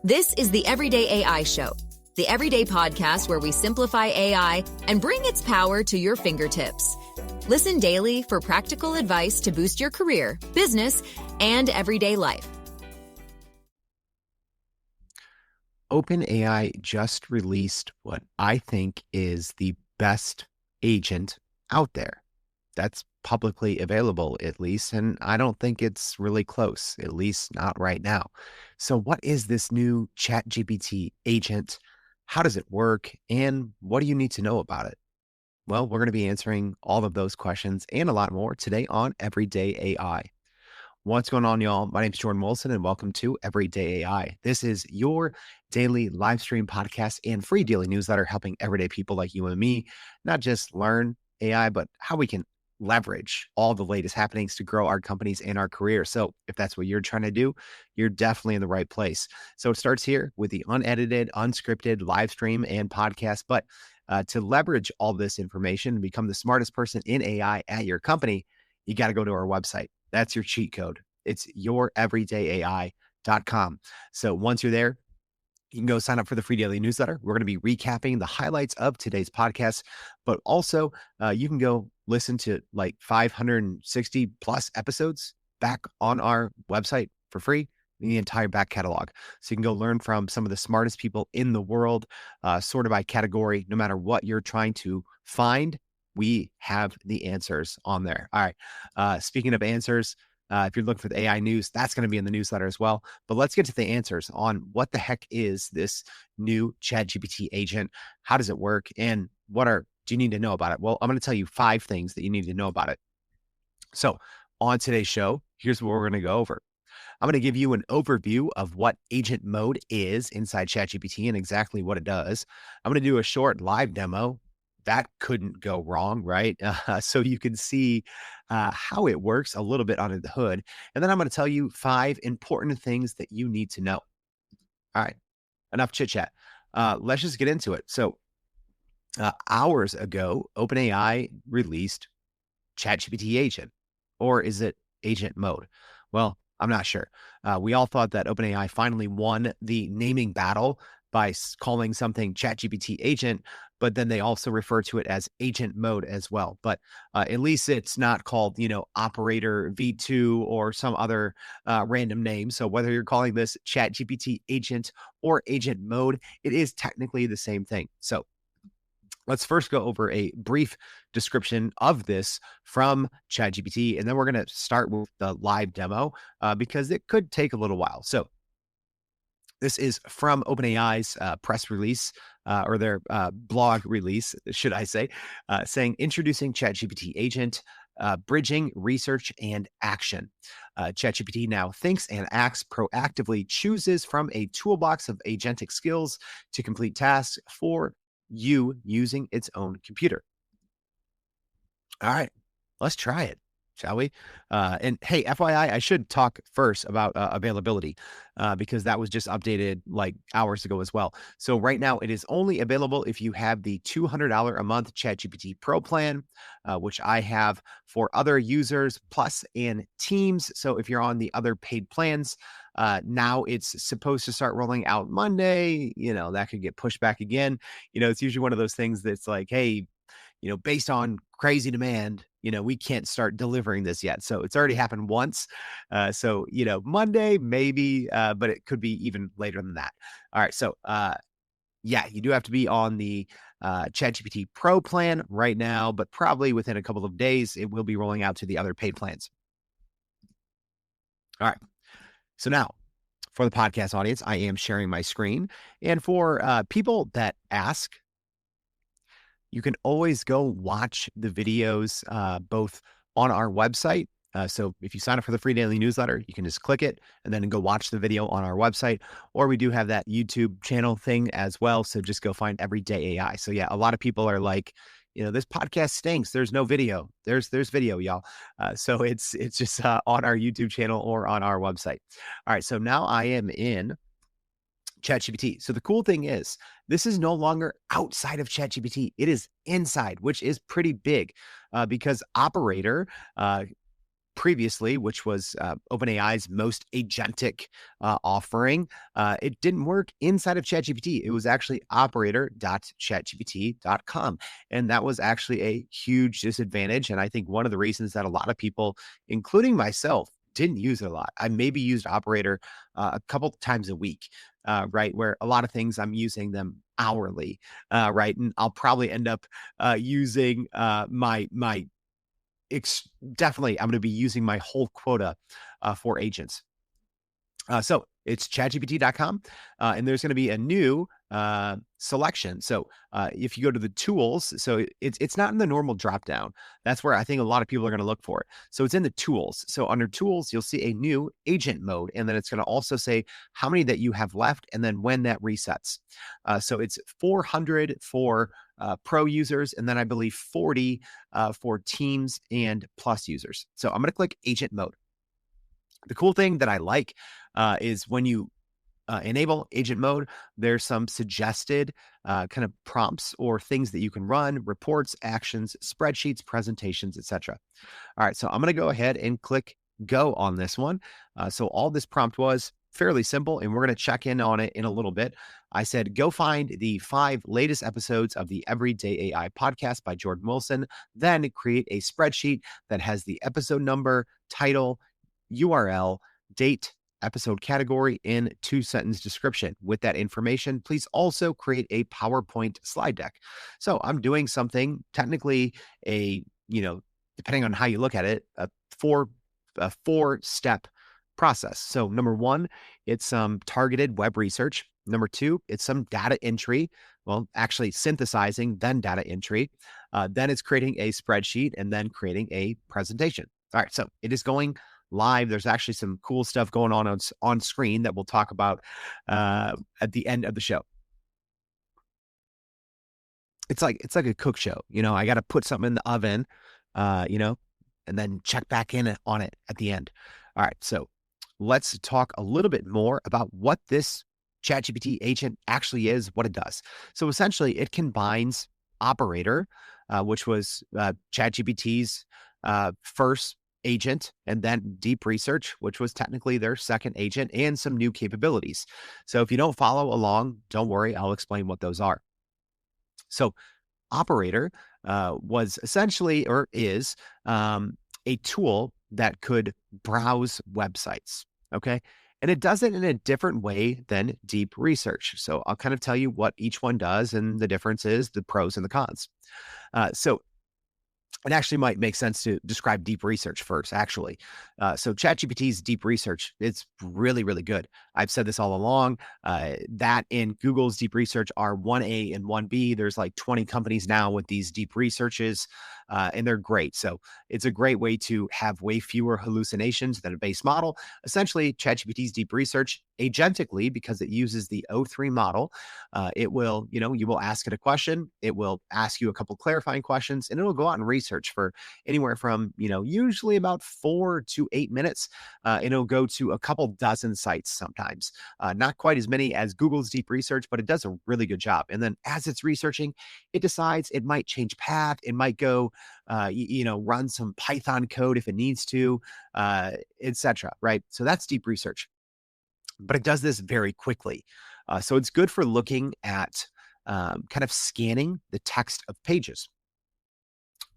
This is the Everyday AI Show, the everyday podcast where we simplify AI and bring its power to your fingertips. Listen daily for practical advice to boost your career, business, and everyday life. OpenAI just released what I think is the best agent out there. That's publicly available, at least, and I don't think it's really close, at least not right now. So what is this new ChatGPT agent? How does it work? And what do you need to know about it? Well, we're going to be answering all of those questions and a lot more today on Everyday AI. What's going on, y'all? My name is Jordan Wilson, and welcome to Everyday AI. This is your daily live stream podcast and free daily newsletter helping everyday people like you and me not just learn AI, but how we can leverage all the latest happenings to grow our companies and our career. So if that's what you're trying to do, you're definitely in the right place. So it starts here with the unedited, unscripted live stream and podcast. But to leverage all this information and become the smartest person in AI at your company, you got to go to our website. That's your cheat code. It's youreverydayai.com. So once you're there, you can go sign up for the free daily newsletter. We're going to be recapping the highlights of today's podcast, but also you can go listen to like 560 plus episodes back on our website for free, the entire back catalog. So you can go learn from some of the smartest people in the world, sorted by category. No matter what you're trying to find, we have the answers on there. All right. Speaking of answers, if you're looking for the AI news, that's going to be in the newsletter as well. But let's get to the answers on what the heck is this new ChatGPT agent? How does it work? And do you need to know about it? Well, I'm going to tell you 5 things that you need to know about it. So on today's show, here's what we're going to go over. I'm going to give you an overview of what agent mode is inside ChatGPT and exactly what it does. I'm going to do a short live demo. That couldn't go wrong, right? So you can see how it works a little bit under the hood. And then I'm going to tell you 5 important things that you need to know. All right, enough chit chat. Let's just get into it. So hours ago, OpenAI released ChatGPT Agent, or is it Agent Mode? Well, I'm not sure. We all thought that OpenAI finally won the naming battle by calling something ChatGPT Agent, but then they also refer to it as Agent Mode as well. But at least it's not called, Operator V2 or some other random name. So whether you're calling this ChatGPT Agent or Agent Mode, it is technically the same thing. So let's first go over a brief description of this from ChatGPT, and then we're going to start with the live demo because it could take a little while. So this is from OpenAI's press release or their blog release, should I say, saying introducing ChatGPT Agent, bridging research and action. ChatGPT now thinks and acts proactively, chooses from a toolbox of agentic skills to complete tasks for you using its own computer. All right, let's try it, shall we? And hey, FYI, I should talk first about availability because that was just updated like hours ago as well. So right now it is only available if you have the $200 a month ChatGPT Pro plan, which I have for other users, Plus and Teams. So if you're on the other paid plans, now it's supposed to start rolling out Monday. That could get pushed back again. It's usually one of those things that's like, hey, based on crazy demand, we can't start delivering this yet. So it's already happened once. So Monday, maybe, but it could be even later than that. All right. So, you do have to be on the ChatGPT Pro plan right now, but probably within a couple of days, it will be rolling out to the other paid plans. All right. So now for the podcast audience, I am sharing my screen. And for people that ask, you can always go watch the videos both on our website. So if you sign up for the free daily newsletter, you can just click it and then go watch the video on our website. Or we do have that YouTube channel thing as well. So just go find Everyday AI. So yeah, a lot of people are like, this podcast stinks. There's no video. There's video, y'all. So it's just on our YouTube channel or on our website. All right. So now I am in ChatGPT. So the cool thing is this is no longer outside of ChatGPT. It is inside, which is pretty big because Operator previously, which was OpenAI's most agentic offering, it didn't work inside of ChatGPT. It was actually operator.chatgpt.com. And that was actually a huge disadvantage. And I think one of the reasons that a lot of people, including myself, didn't use it a lot. I maybe used Operator a couple times a week, right? Where a lot of things I'm using them hourly, right? And I'll probably end up using my definitely I'm going to be using my whole quota for agents. So it's chatgpt.com, and there's going to be a new selection. So if you go to the tools, so it's not in the normal dropdown. That's where I think a lot of people are going to look for it. So it's in the tools. So under tools, you'll see a new agent mode, and then it's going to also say how many that you have left and then when that resets. So it's 400 for pro users, and then I believe 40 for teams and plus users. So I'm going to click agent mode. The cool thing that I like is when you enable agent mode, there's some suggested kind of prompts or things that you can run, reports, actions, spreadsheets, presentations, etc. All right, so I'm going to go ahead and click go on this one. So all this prompt was fairly simple, and we're going to check in on it in a little bit. I said, go find the 5 latest episodes of the Everyday AI podcast by Jordan Wilson, then create a spreadsheet that has the episode number, title, URL, date, episode category, and 2-sentence description. With that information, please also create a PowerPoint slide deck. So I'm doing something technically depending on how you look at it, a 4-step process. So number 1, it's some targeted web research. Number 2, it's some data entry. Well, actually synthesizing, then data entry. Then it's creating a spreadsheet and then creating a presentation. All right, so it is going live. There's actually some cool stuff going on screen that we'll talk about at the end of the show. It's like a cook show. I got to put something in the oven, and then check back in on it at the end. All right, so let's talk a little bit more about what this ChatGPT agent actually is, what it does. So essentially, it combines Operator, which was ChatGPT's first agent, and then Deep Research, which was technically their second agent, and some new capabilities. So if you don't follow along, don't worry, I'll explain what those are. So Operator was essentially, or is, a tool that could browse websites, okay? And it does it in a different way than Deep Research. So I'll kind of tell you what each one does and the differences, the pros and the cons. So it actually might make sense to describe Deep Research first, actually. So ChatGPT's Deep Research, it's really, really good. I've said this all along. That and Google's Deep Research are 1A and 1B. There's like 20 companies now with these deep researches, and they're great. So it's a great way to have way fewer hallucinations than a base model. Essentially, ChatGPT's Deep Research agentically, because it uses the O3 model, it will, you will ask it a question, it will ask you a couple clarifying questions, and it'll go out and research for anywhere from, usually about 4 to 8 minutes. And it'll go to a couple dozen sites sometimes, not quite as many as Google's Deep Research, but it does a really good job. And then as it's researching, it decides it might change path, it might go, run some Python code if it needs to, etc. Right? So that's Deep Research. But it does this very quickly. So it's good for looking at kind of scanning the text of pages.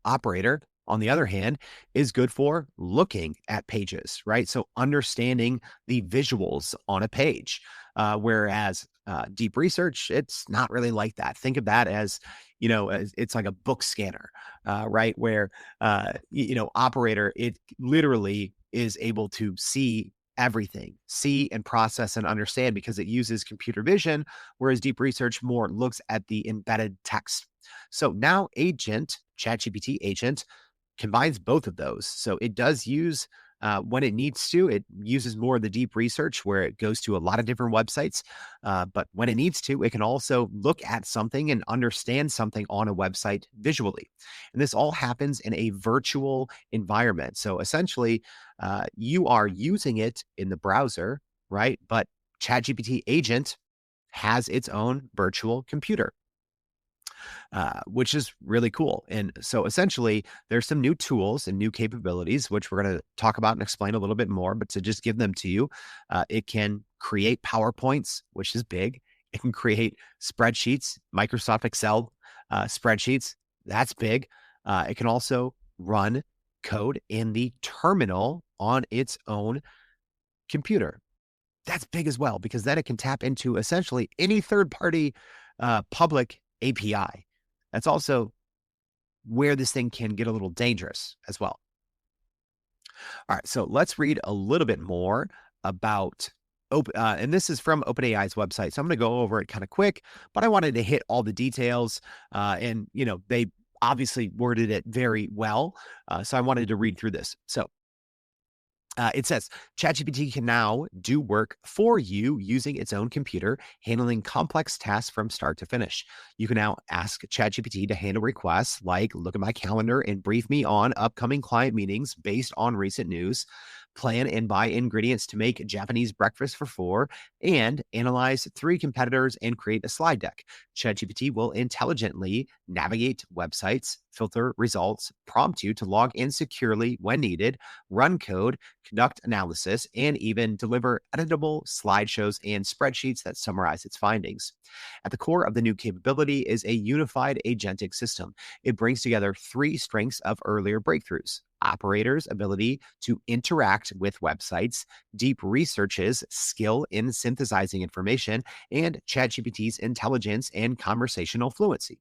Operator, on the other hand, is good for looking at pages, right? So understanding the visuals on a page, whereas Deep Research, it's not really like that. Think of that as, it's like a book scanner, right? Where, Operator, it literally is able to see everything, see and process and understand, because it uses computer vision, whereas Deep Research more looks at the embedded text. So now ChatGPT Agent combines both of those. So it does use, when it needs to, it uses more of the Deep Research where it goes to a lot of different websites. But when it needs to, it can also look at something and understand something on a website visually. And this all happens in a virtual environment. So essentially, you are using it in the browser, right? But ChatGPT Agent has its own virtual computer. which is really cool. And so essentially, there's some new tools and new capabilities, which we're going to talk about and explain a little bit more. But to just give them to you, it can create PowerPoints, which is big. It can create spreadsheets, Microsoft Excel spreadsheets. That's big. It can also run code in the terminal on its own computer. That's big as well, because then it can tap into essentially any third-party public API. That's also where this thing can get a little dangerous as well. All right, so let's read a little bit more about and this is from OpenAI's website. So I'm going to go over it kind of quick, but I wanted to hit all the details. And, they obviously worded it very well. So I wanted to read through this. So it says ChatGPT can now do work for you using its own computer, handling complex tasks from start to finish. You can now ask ChatGPT to handle requests like look at my calendar and brief me on upcoming client meetings based on recent news, plan and buy ingredients to make Japanese breakfast for 4, and analyze 3 competitors and create a slide deck. ChatGPT will intelligently navigate websites, filter results, prompt you to log in securely when needed, run code, conduct analysis, and even deliver editable slideshows and spreadsheets that summarize its findings. At the core of the new capability is a unified agentic system. It brings together 3 strengths of earlier breakthroughs: operators' ability to interact with websites, deep research's skill in synthesizing information, and ChatGPT's intelligence and conversational fluency.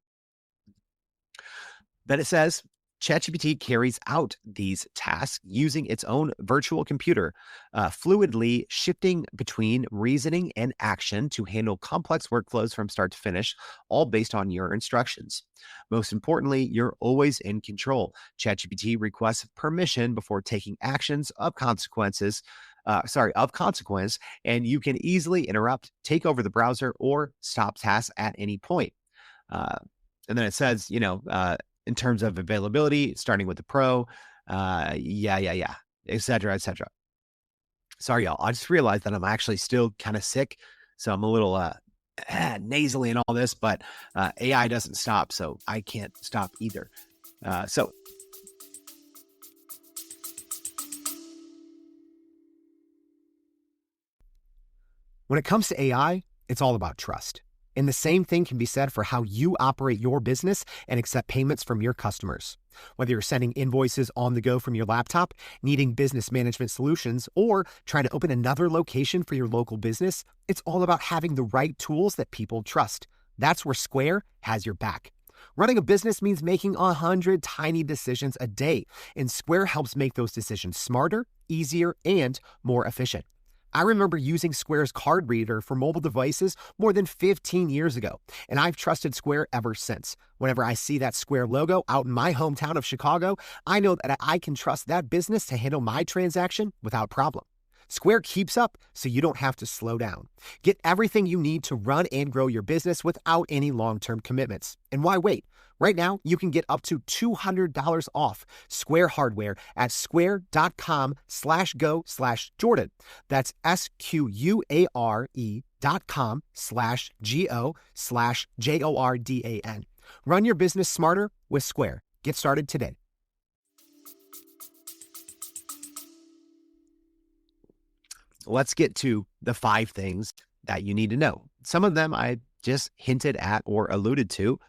Then it says ChatGPT carries out these tasks using its own virtual computer, fluidly shifting between reasoning and action to handle complex workflows from start to finish, all based on your instructions. Most importantly, you're always in control. ChatGPT requests permission before taking actions of consequence, and you can easily interrupt, take over the browser, or stop tasks at any point. And then it says, in terms of availability, starting with the Pro, et cetera, et cetera. Sorry, y'all. I just realized that I'm actually still kind of sick, so I'm a little nasally and all this, but AI doesn't stop, so I can't stop either. So when it comes to AI, it's all about trust. And the same thing can be said for how you operate your business and accept payments from your customers. Whether you're sending invoices on the go from your laptop, needing business management solutions, or trying to open another location for your local business, it's all about having the right tools that people trust. That's where Square has your back. Running a business means making 100 tiny decisions a day, and Square helps make those decisions smarter, easier, and more efficient. I remember using Square's card reader for mobile devices more than 15 years ago, and I've trusted Square ever since. Whenever I see that Square logo out in my hometown of Chicago, I know that I can trust that business to handle my transaction without problem. Square keeps up so you don't have to slow down. Get everything you need to run and grow your business without any long-term commitments. And why wait? Right now, you can get up to $200 off Square hardware at square.com/go/Jordan. That's SQUARE.com/GO/JORDAN. Run your business smarter with Square. Get started today. Let's get to the 5 things that you need to know. Some of them I just hinted at or alluded to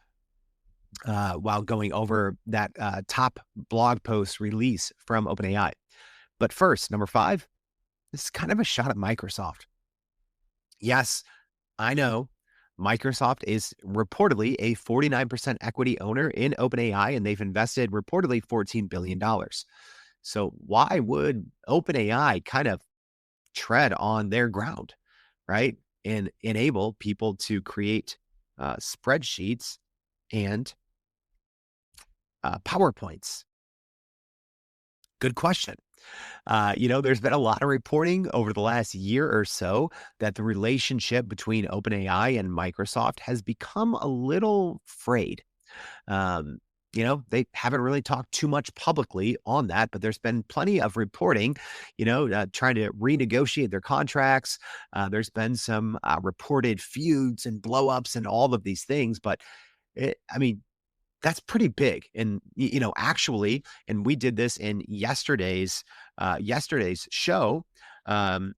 while going over that top blog post release from OpenAI. But first, number 5, this is kind of a shot at Microsoft. Yes, I know Microsoft is reportedly a 49% equity owner in OpenAI, and they've invested reportedly $14 billion. So why would OpenAI kind of tread on their ground, right? And enable people to create spreadsheets and PowerPoints? Good question. There's been a lot of reporting over the last year or so that the relationship between OpenAI and Microsoft has become a little frayed. They haven't really talked too much publicly on that, but there's been plenty of reporting, trying to renegotiate their contracts. There's been some reported feuds and blowups and all of these things, but I mean, that's pretty big. And, actually, and we did this in yesterday's show. Um,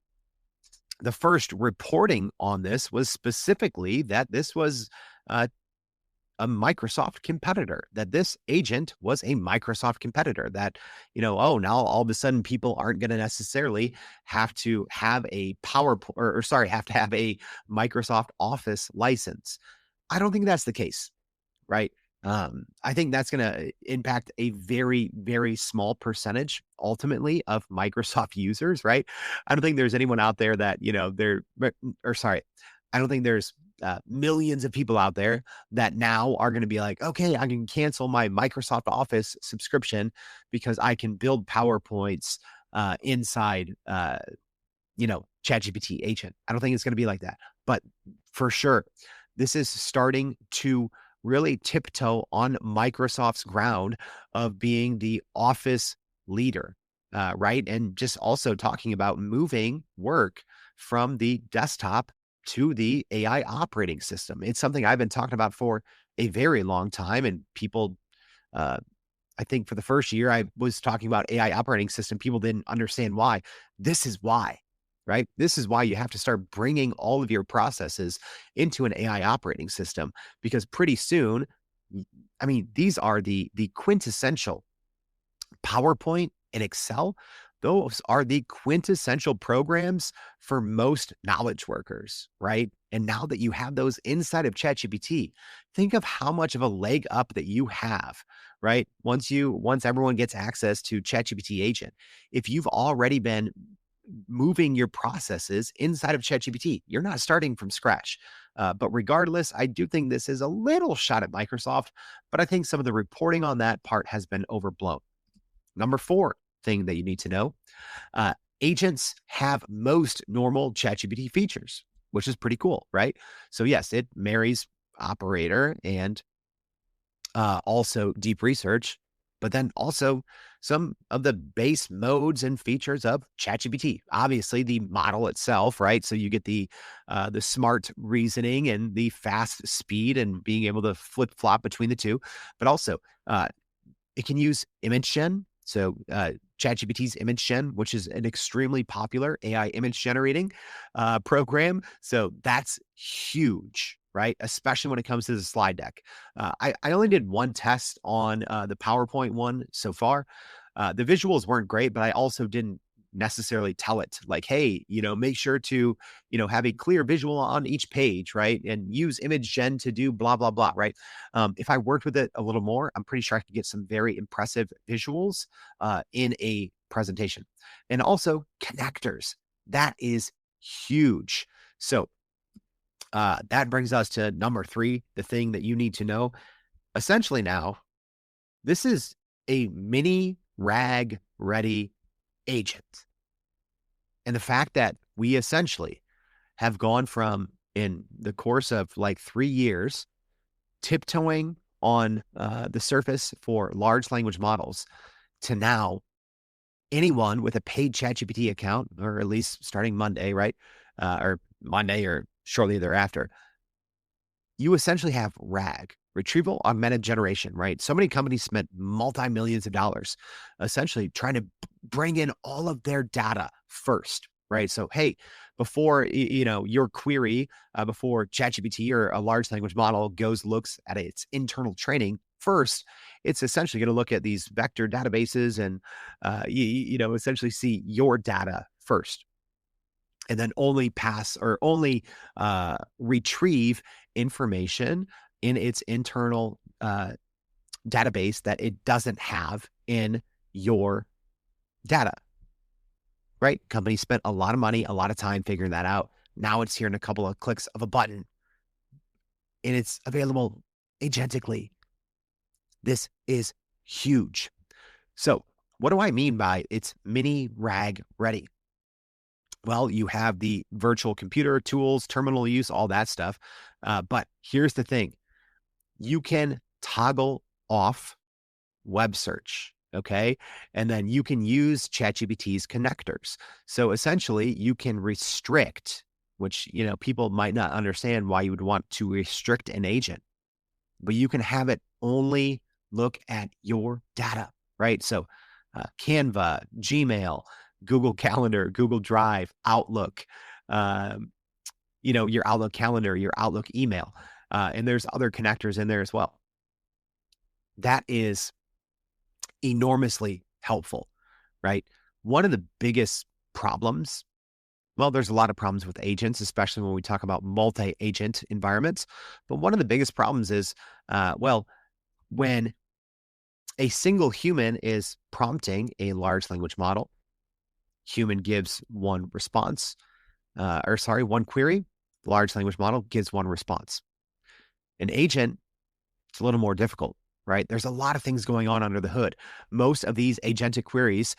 the first reporting on this was specifically that this was uh, a Microsoft competitor, that this agent was a Microsoft competitor, that, oh, now all of a sudden people aren't going to necessarily have to have a PowerPoint or sorry, have to have a Microsoft Office license. I don't think that's the case, right? I think that's going to impact a very, very small percentage ultimately of Microsoft users, right? I don't think there's anyone out there that, I don't think there's millions of people out there that now are going to be like, okay, I can cancel my Microsoft Office subscription because I can build PowerPoints inside, ChatGPT agent. I don't think it's going to be like that, but for sure, this is starting to really tiptoe on Microsoft's ground of being the Office leader, right? And just also talking about moving work from the desktop to the AI operating system. It's something I've been talking about for a very long time, and people, uh, I think for the first year I was talking about AI operating system, people didn't understand why. This is why, right? This is why you have to start bringing all of your processes into an AI operating system, because pretty soon, I mean, these are the quintessential PowerPoint and Excel. Those are the quintessential programs for most knowledge workers, right? And now that you have those inside of ChatGPT, think of how much of a leg up that you have, right? Once everyone gets access to ChatGPT agent, if you've already been moving your processes inside of ChatGPT, you're not starting from scratch. But regardless, I do think this is a little shot at Microsoft, but I think some of the reporting on that part has been overblown. Number 4 thing that you need to know, uh, agents have most normal ChatGPT features, which is pretty cool, right? So yes, it marries operator and also deep research, but then also some of the base modes and features of ChatGPT. Obviously, the model itself, right? So you get the smart reasoning and the fast speed and being able to flip flop between the two, but also it can use image gen. So ChatGPT's image gen, which is an extremely popular AI image generating program. So that's huge, right? Especially when it comes to the slide deck. I only did one test on the PowerPoint one so far. The visuals weren't great, but I also didn't necessarily tell it like, hey, make sure to, have a clear visual on each page, right? And use image gen to do blah, blah, blah, right? If I worked with it a little more, I'm pretty sure I could get some very impressive visuals in a presentation. And also connectors. That is huge. So that brings us to number 3, the thing that you need to know. Essentially now, this is a mini RAG ready agent. And the fact that we essentially have gone from, in the course of like 3 years, tiptoeing on the surface for large language models to now anyone with a paid ChatGPT account, or at least starting Monday, right? Or Monday or shortly thereafter, you essentially have RAG, retrieval augmented generation, right? So many companies spent multi-millions of dollars essentially trying to bring in all of their data first, right? So, hey, before, your query, before ChatGPT or a large language model looks at its internal training first, it's essentially going to look at these vector databases and, essentially see your data first, and then only pass or only retrieve information in its internal database that it doesn't have in your data, right? Companies spent a lot of money, a lot of time figuring that out. Now it's here in a couple of clicks of a button, and it's available agentically. This is huge. So what do I mean by it's mini RAG ready? Well, you have the virtual computer tools, terminal use, all that stuff. But here's the thing. You can toggle off web search, okay? And then you can use ChatGPT's connectors. So essentially, you can restrict, which, people might not understand why you would want to restrict an agent. but you can have it only look at your data, right? So Canva, Gmail, Google Calendar, Google Drive, Outlook, your Outlook calendar, your Outlook email, and there's other connectors in there as well. That is enormously helpful, right? One of the biggest problems, well, there's a lot of problems with agents, especially when we talk about multi-agent environments. But one of the biggest problems is, when a single human is prompting a large language model, human gives one response, one query, large language model gives one response. An agent, it's a little more difficult, right? There's a lot of things going on under the hood. Most of these agentic queries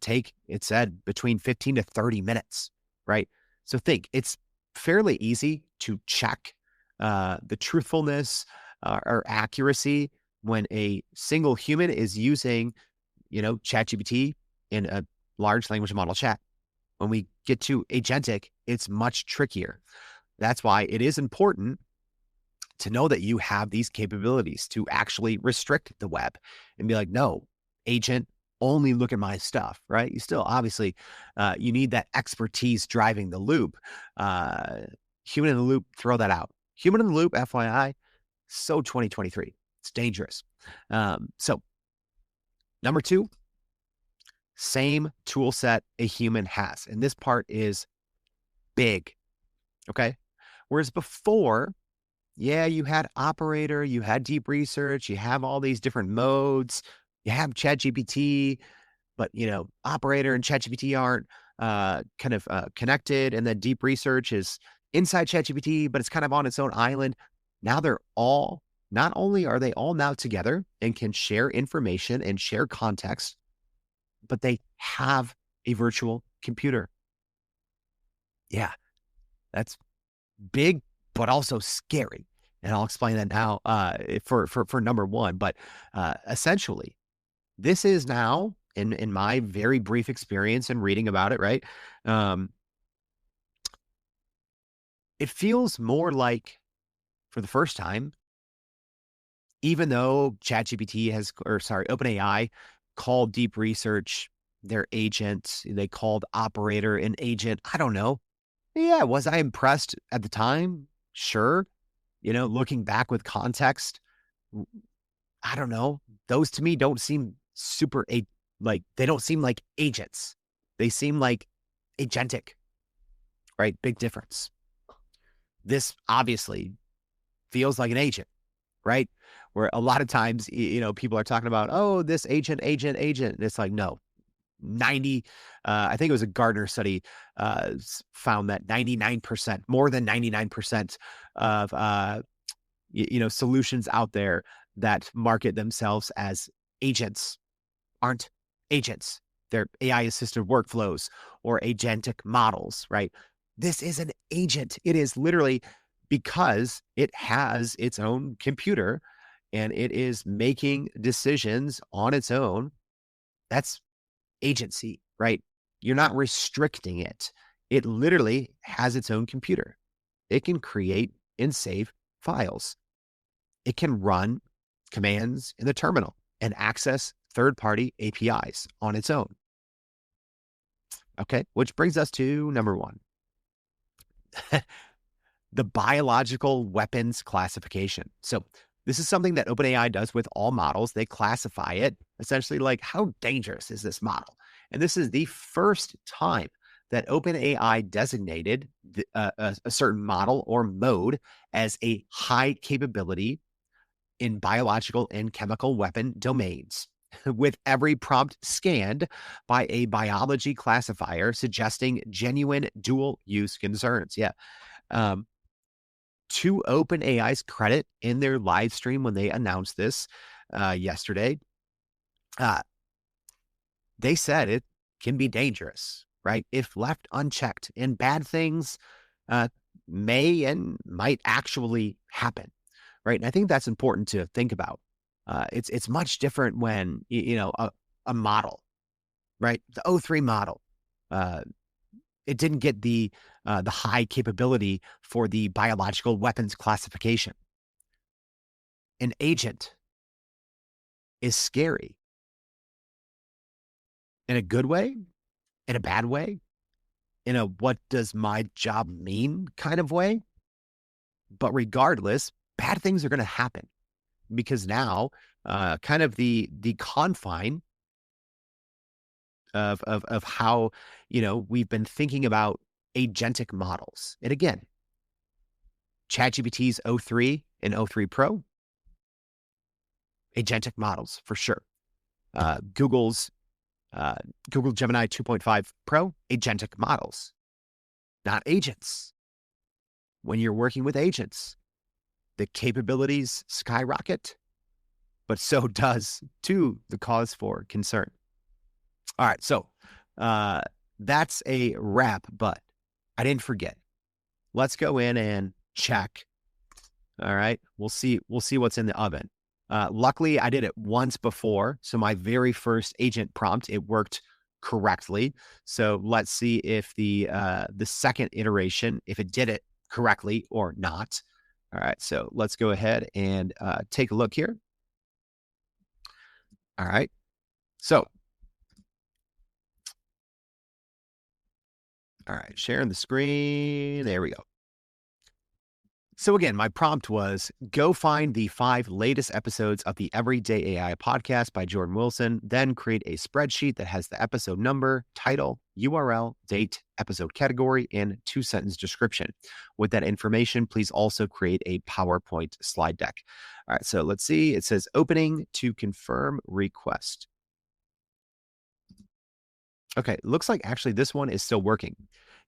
take, it said, between 15 to 30 minutes, right? So think, it's fairly easy to check the truthfulness or accuracy when a single human is using, ChatGPT in a large language model chat. When we get to agentic, it's much trickier. That's why it is important to know that you have these capabilities to actually restrict the web and be like, no, agent, only look at my stuff, right? You still, obviously, you need that expertise driving the loop. Human in the loop, throw that out. Human in the loop, FYI, so 2023. It's dangerous. So number 2, same tool set a human has. And this part is big, okay? Whereas before, you had operator, you had deep research, you have all these different modes, you have ChatGPT, but, operator and ChatGPT aren't connected. And then deep research is inside ChatGPT, but it's kind of on its own island. Now not only are they all now together and can share information and share context, but they have a virtual computer. Yeah, that's big, but also scary. And I'll explain that now for number 1. But essentially, this is now, in my very brief experience and reading about it, right? It feels more for the first time, even though OpenAI called deep research their agent, they called operator an agent. I don't know. Yeah, was I impressed at the time? Sure. Looking back with context, I don't know. Those to me don't seem they don't seem like agents. They seem like agentic, right? Big difference. This obviously feels like an agent, right? Where a lot of times, people are talking about, oh, this agent. And it's like, no, I think it was a Gartner study, found that 99%, more than 99% of, solutions out there that market themselves as agents aren't agents. They're AI-assisted workflows or agentic models, right? This is an agent. It is literally, because it has its own computer and it is making decisions on its own. That's agency, right? You're not restricting it. It literally has its own computer. It can create and save files. It can run commands in the terminal and access third-party APIs on its own. Okay, which brings us to number 1. The biological weapons classification. So this is something that OpenAI does with all models. They classify it essentially like, how dangerous is this model? And this is the first time that OpenAI designated a certain model or mode as a high capability in biological and chemical weapon domains, with every prompt scanned by a biology classifier suggesting genuine dual-use concerns. Yeah. To OpenAI's credit, in their live stream when they announced this yesterday, they said it can be dangerous, right? If left unchecked, and bad things may and might actually happen, right? And I think that's important to think about. It's much different when, a model, right? The O3 model, it didn't get the high capability for the biological weapons classification. an agent is scary in a good way, in a bad way, in a what does my job mean kind of way. But regardless, bad things are going to happen because now kind of the confine of how, we've been thinking about agentic models. And again, ChatGPT's O3 and O3 Pro, agentic models for sure. Google's Google Gemini 2.5 Pro, agentic models, not agents. When you're working with agents, the capabilities skyrocket, but so does, too, the cause for concern. All right, so that's a wrap, but I didn't forget. Let's go in and check. All right, we'll see what's in the oven. Luckily, I did it once before, so my very first agent prompt, it worked correctly. So let's see if the second iteration, if it did it correctly or not. All right, so let's go ahead and take a look here. All right, so all right, sharing the screen. There we go. So again, my prompt was go find the 5 latest episodes of the Everyday AI podcast by Jordan Wilson, then create a spreadsheet that has the episode number, title, URL, date, episode category, and 2-sentence description. With that information, please also create a PowerPoint slide deck. All right, so let's see. It says opening to confirm request. Okay, looks like actually this one is still working.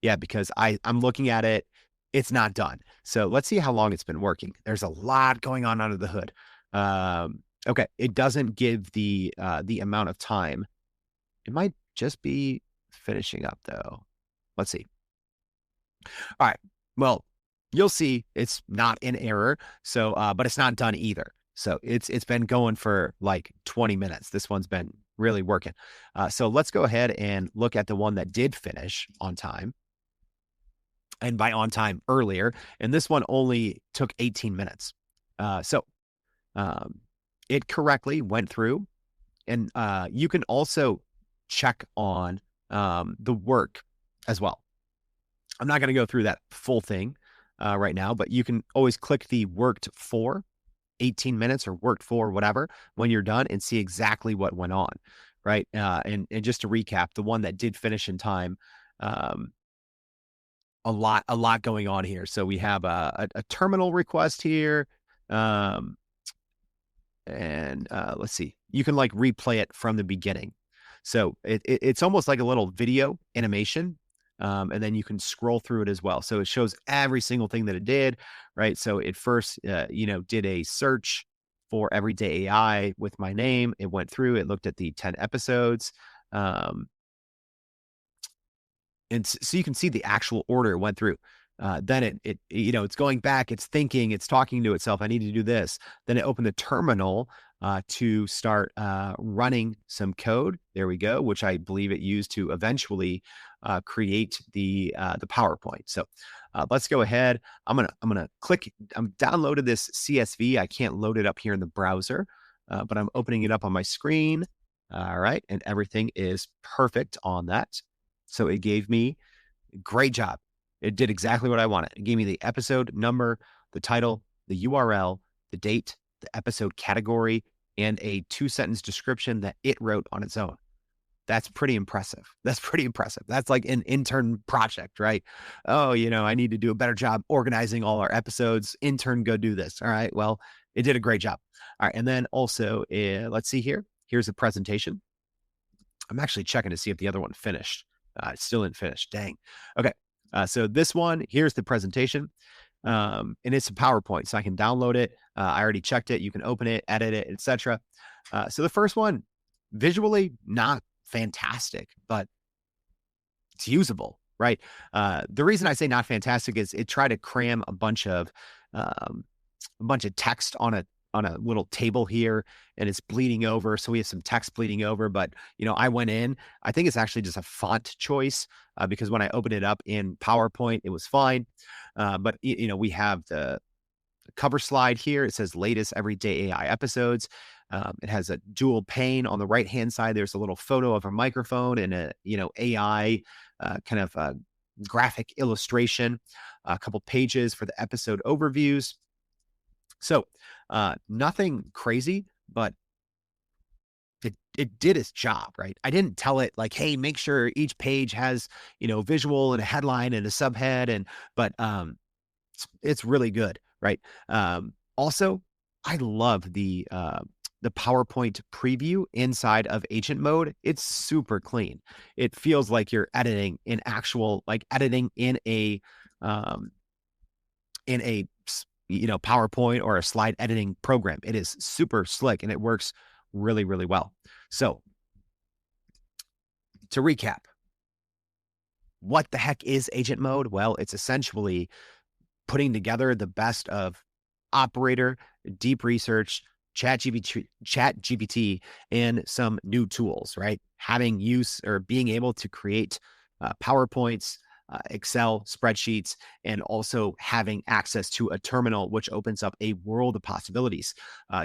Yeah, because I'm looking at it. It's not done. So let's see how long it's been working. There's a lot going on under the hood. Okay, it doesn't give the amount of time. It might just be finishing up though. Let's see. All right. Well, you'll see it's not in error. So, but it's not done either. So it's been going for like 20 minutes. This one's been really working. So let's go ahead and look at the one that did finish on time. And by on time, earlier. And this one only took 18 minutes. So it correctly went through. And you can also check on the work as well. I'm not going to go through that full thing right now, but you can always click the worked for 18 minutes or worked for whatever when you're done and see exactly what went on, right? And just to recap, the one that did finish in time, a lot going on here. So we have a terminal request here. And let's see, you can like replay it from the beginning. So it's almost like a little video animation. And then you can scroll through it as well. So it shows every single thing that it did, right? So it first, did a search for Everyday AI with my name. It went through, it looked at the 10 episodes. And so you can see the actual order it went through. Then it's going back, it's thinking, it's talking to itself. I need to do this. Then it opened the terminal to start running some code. There we go, which I believe it used to eventually create the PowerPoint. So let's go ahead. I'm gonna click. I'm downloaded this CSV. I can't load it up here in the browser, but I'm opening it up on my screen. All right, and everything is perfect on that. So it gave me great job. It did exactly what I wanted. It gave me the episode number, the title, the URL, the date, the episode category, and a 2-sentence description that it wrote on its own. That's pretty impressive. That's like an intern project, right? Oh, I need to do a better job organizing all our episodes. Intern, go do this. All right. Well, it did a great job. All right. And then also, let's see here. Here's a presentation. I'm actually checking to see if the other one finished. It still didn't finish. Dang. Okay. So this one, here's the presentation. And it's a PowerPoint, so I can download it. I already checked it. You can open it, edit it, etc. So the first one, visually not fantastic, but it's usable, right? The reason I say not fantastic is it tried to cram a bunch of text on a little table here, and it's bleeding over. So we have some text bleeding over, but I went in, I think it's actually just a font choice because when I opened it up in PowerPoint, it was fine. But we have the cover slide here. It says latest everyday AI episodes. It has a dual pane on the right-hand side. There's a little photo of a microphone and a, AI kind of graphic illustration, a couple pages for the episode overviews. So nothing crazy, but it did its job, right? I didn't tell it like, hey, make sure each page has, visual and a headline and a subhead, but it's really good, right? Also, I love the PowerPoint preview inside of Agent Mode. It's super clean. It feels like you're editing in actual, like editing in a PowerPoint or a slide editing program. It is super slick and it works really, really well. So to recap, what the heck is Agent Mode? Well, it's essentially putting together the best of Operator, Deep Research, ChatGPT, and some new tools, right? Having use or being able to create PowerPoints, Excel spreadsheets, and also having access to a terminal, which opens up a world of possibilities.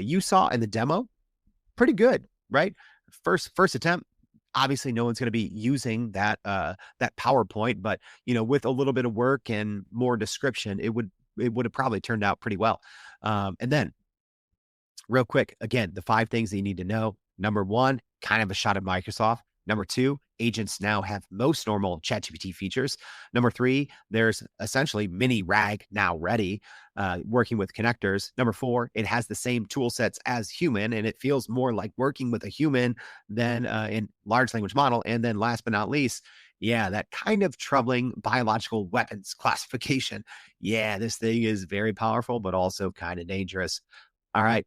You saw in the demo, pretty good, right? First attempt. Obviously, no one's going to be using that PowerPoint, but with a little bit of work and more description, it would have probably turned out pretty well. And then, real quick, again, the 5 things that you need to know. Number 1, kind of a shot at Microsoft. Number 2, agents now have most normal ChatGPT features. Number 3, there's essentially mini RAG now ready, working with connectors. Number 4, it has the same tool sets as human, and it feels more like working with a human than in large language model. And then last but not least, that kind of troubling biological weapons classification. This thing is very powerful, but also kind of dangerous. All right.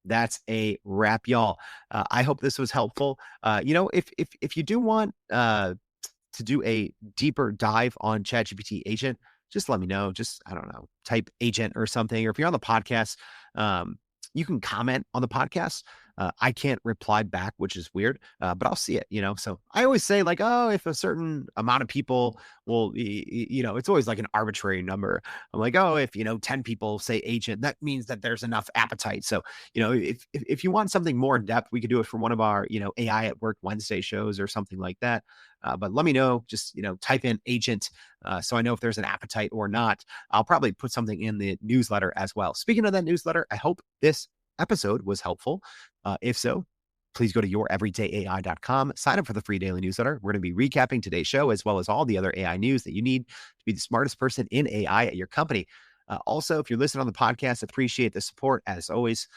That's a wrap, y'all. I hope this was helpful. If you do want to do a deeper dive on ChatGPT Agent, just let me know. Just, I don't know, type agent or something. Or if you're on the podcast, you can comment on the podcast. I can't reply back, which is weird, but I'll see it, So I always say like, oh, if a certain amount of people will, it's always like an arbitrary number. I'm like, oh, if, 10 people say agent, that means that there's enough appetite. So, if you want something more in depth, we could do it for one of our, AI at Work Wednesday shows or something like that. But let me know, just, type in agent so I know if there's an appetite or not. I'll probably put something in the newsletter as well. Speaking of that newsletter, I hope this episode was helpful. If so, please go to youreverydayai.com, sign up for the free daily newsletter. We're going to be recapping today's show as well as all the other AI news that you need to be the smartest person in AI at your company. Also, if you're listening on the podcast, appreciate the support. As always,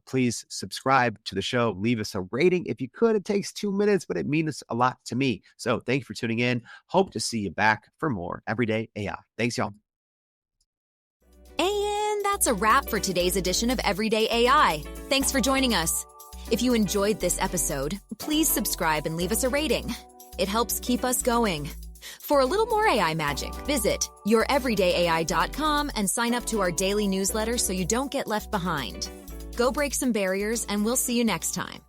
please subscribe to the show. Leave us a rating if you could. It takes 2 minutes, but it means a lot to me. So thank you for tuning in. Hope to see you back for more Everyday AI. Thanks, y'all. And that's a wrap for today's edition of Everyday AI. Thanks for joining us. If you enjoyed this episode, please subscribe and leave us a rating. It helps keep us going. For a little more AI magic, visit youreverydayai.com and sign up to our daily newsletter so you don't get left behind. Go break some barriers, and we'll see you next time.